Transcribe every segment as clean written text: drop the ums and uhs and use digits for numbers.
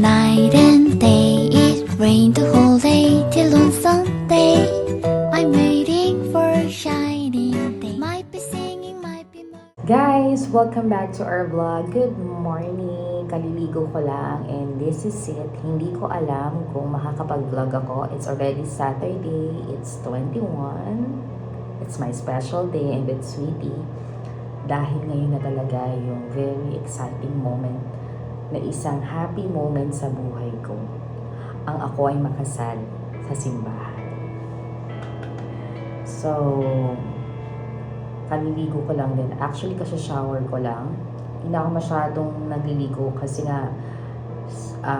night and day. It rained the whole day till on Sunday. I'm waiting for a shining day. Might be singing, might be Guys, welcome back to our vlog. Good morning. Kaliligo ko lang and this is it. Hindi ko alam kung makakapag-vlog ako. It's already Saturday. It's 21. It's my special day and with Sweetie. Dahil ngayon na talaga yung very exciting moment na isang happy moment sa buhay ko. Ang ako ay makasal sa simbahan. So, kaliligo ko lang din. Actually, kasi shower ko lang. Hindi ako masyadong nagliligo kasi nga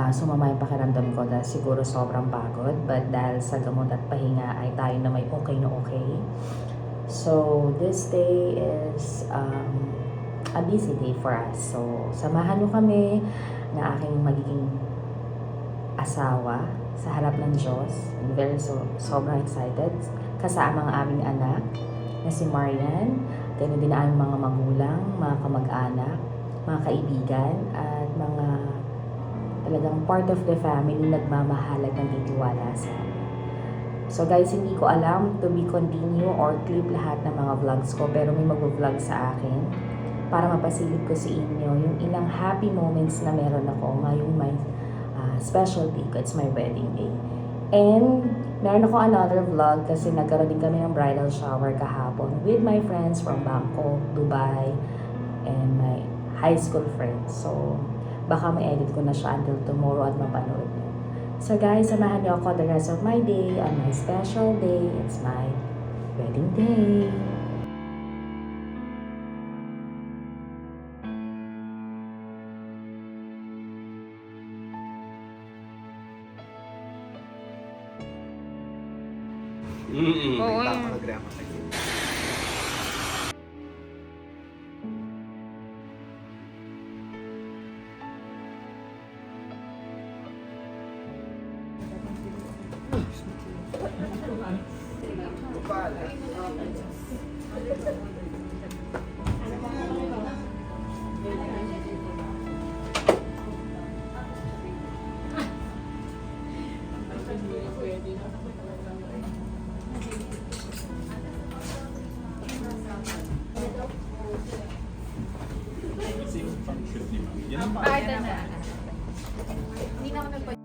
sumama yung pakiramdam ko dahil siguro sobrang pagod. But dahil sa gamot at pahinga ay tayo na may okay na okay. So, this day is a busy day for us. So, samahan nyo kami na aking magiging asawa sa harap ng Diyos. I'm very sobrang excited. Kasama ang aming anak na si Marian, ganoon din ang mga magulang, mga kamag-anak, mga kaibigan, at mga talagang part of the family nagmamahal at nagtitiwala sa amin. So guys, hindi ko alam to be continue or clip lahat ng mga vlogs ko, pero may mag-vlog sa akin para mapasilip ko sa inyo yung ilang happy moments na meron ako ngayong my special day ko. It's my wedding day. And meron ako another vlog kasi nagkaroon din kami ng bridal shower kahapon with my friends from Bangkok, Dubai, and my high school friends. So, baka ma-edit ko na siya until tomorrow at mapanood niyo. So guys, samahan niyo ako the rest of my day on my special day. It's my wedding day. Oo. Kahit na. Hindi na ako nagpa-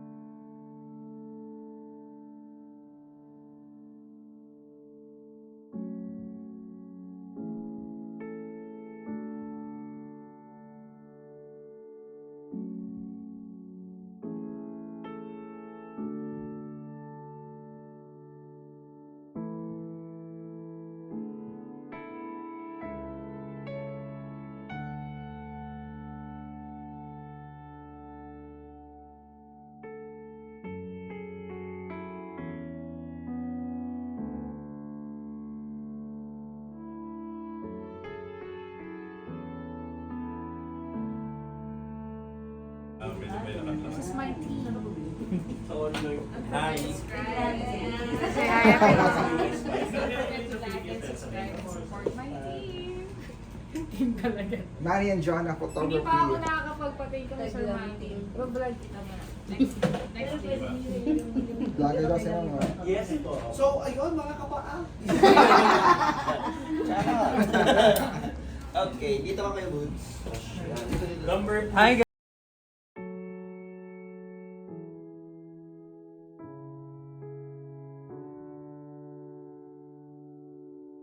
This is my tea. Hi. Say hi, everyone. Support my team. Team talaga. Marian John, Hindi pa ako photography. nakakapagpatay ko sa marketing. Vlog kita muna. Next day. Vlogger daw sila mo. Yes po. So, ayun mga kapaa. Okay, dito ka kayo, Boots. Number 2. Hi guys!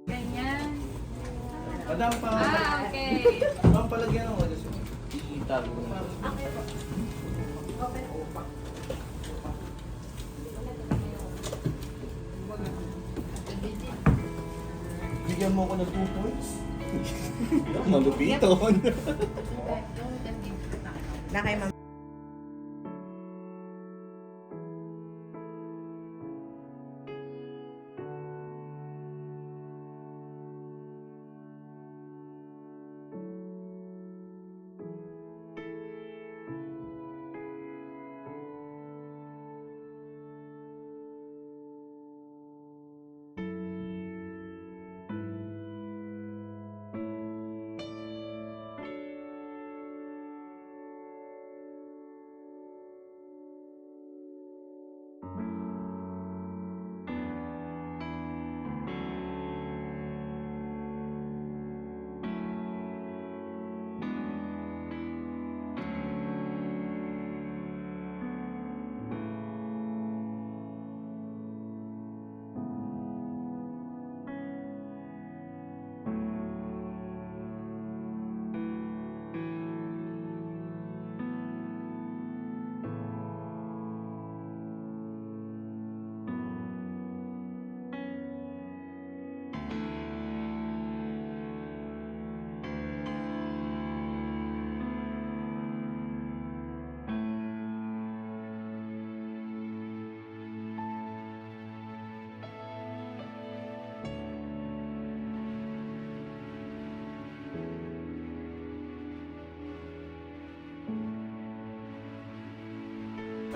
Ganyan. Madam pa. Okay. Madam palagyan ako. Itago na. Bigyan mo ako ng 2 points. Malupiton. Na kay Ma'am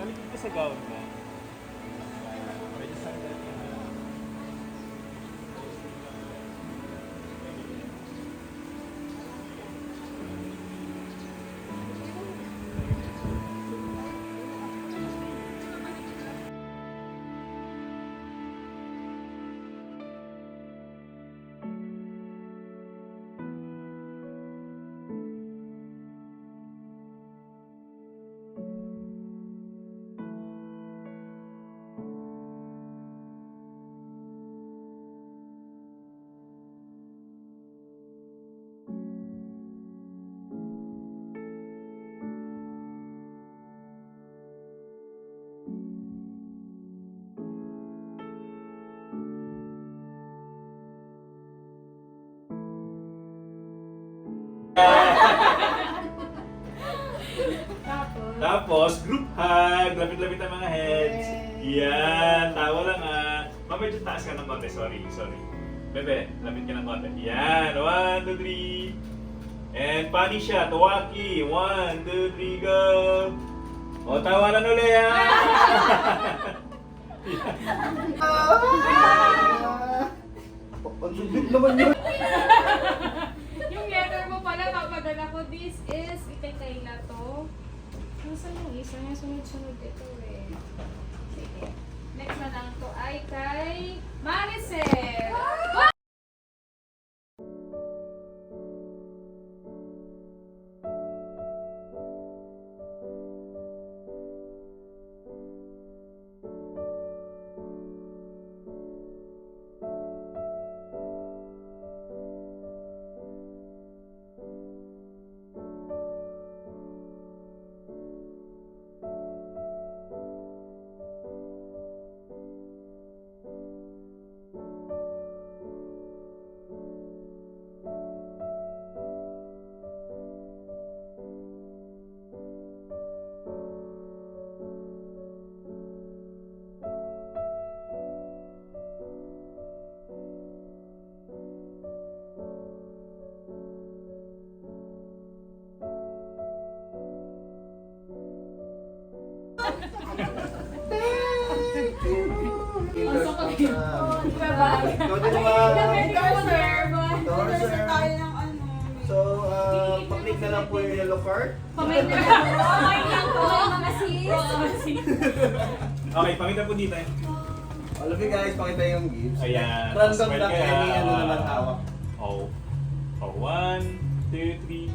Talikod ka sa gown mo. Medyo sandal ka na. Tapos, group hug. Lapit-lapit ang mga heads. Yan. Tawa lang ah. Medyo taas ka ng konti. Sorry. Bebe, lapit ka ng konti. Yan. 1, 2, 3. And funny shot. Waki. 1, 2, 3, go. O, tawanan ulit ha. Ang sundit naman yun. Yung letter mo pala, papadala ko. This is, kay Kayla to. Nasaan yung isa? Sunod-sunod ito eh. Sige. Next na lang to ay kay Maricel. Ikaw din naman. So, paklik na lang po yung yellow card. Okay, pakita po dito. All of you guys, pakita yung gifts. Ayan. Random Smile lang ka. any ano naman hawak. Oh. Oh, 1, 2, 3.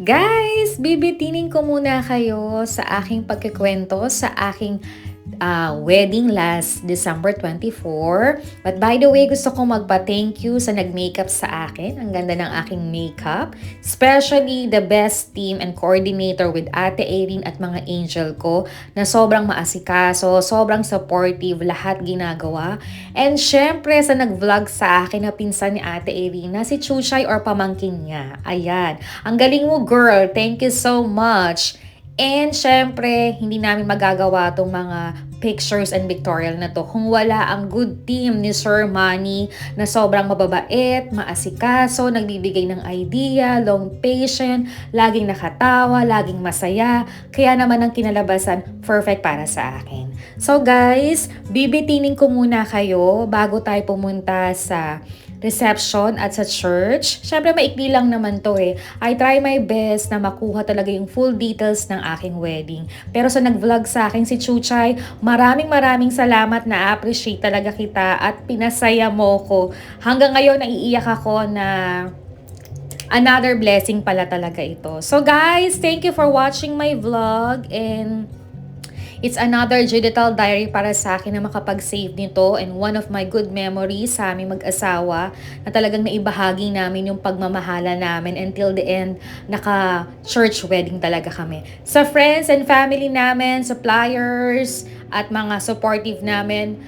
Guys, bibitinin ko muna kayo sa aking pagkikwento sa aking wedding last December 24. But by the way, gusto ko magpa-thank you sa nag-makeup sa akin. Ang ganda ng aking makeup. Especially the best team and coordinator with Ate Erin at mga angel ko na sobrang maasikaso, sobrang supportive, lahat ginagawa. And syempre sa nag-vlog sa akin na pinsan ni Ate Erin na si Chuchay or pamangkin niya. Ayan. Ang galing mo, girl. Thank you so much. And syempre, hindi namin magagawa itong mga pictures and pictorial na to kung wala ang good team ni Sir Manny na sobrang mababait, maasikaso, nagbibigay ng idea, long patient, laging nakatawa, laging masaya. Kaya naman ang kinalabasan, perfect para sa akin. So guys, bibitinin ko muna kayo bago tayo pumunta sa reception at sa church. Syempre, maikli lang naman to eh. I try my best na makuha talaga yung full details ng aking wedding. Pero sa nag-vlog sa akin si Chuchay, maraming salamat, na appreciate talaga kita at pinasaya mo ko. Hanggang ngayon, naiiyak ako na another blessing pala talaga ito. So guys, thank you for watching my vlog and It's another digital diary para sa akin na makapag-save nito, and one of my good memories sa aming mag-asawa na talagang naibahagi namin yung pagmamahala namin until the end. Naka-church wedding talaga kami. Sa friends and family namin, suppliers, at mga supportive namin,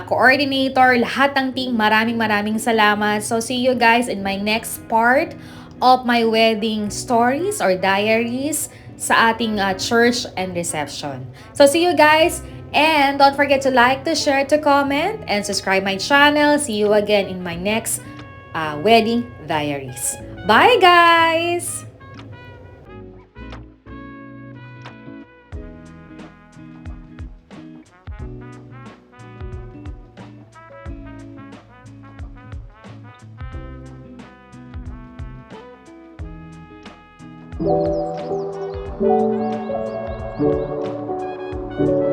coordinator, lahat ng team, maraming salamat. So see you guys in my next part of my wedding stories or diaries sa ating church and reception. So see you guys, and don't forget to like, to share, to comment, and subscribe my channel. See you again in my next wedding diaries. Bye guys! Thank you.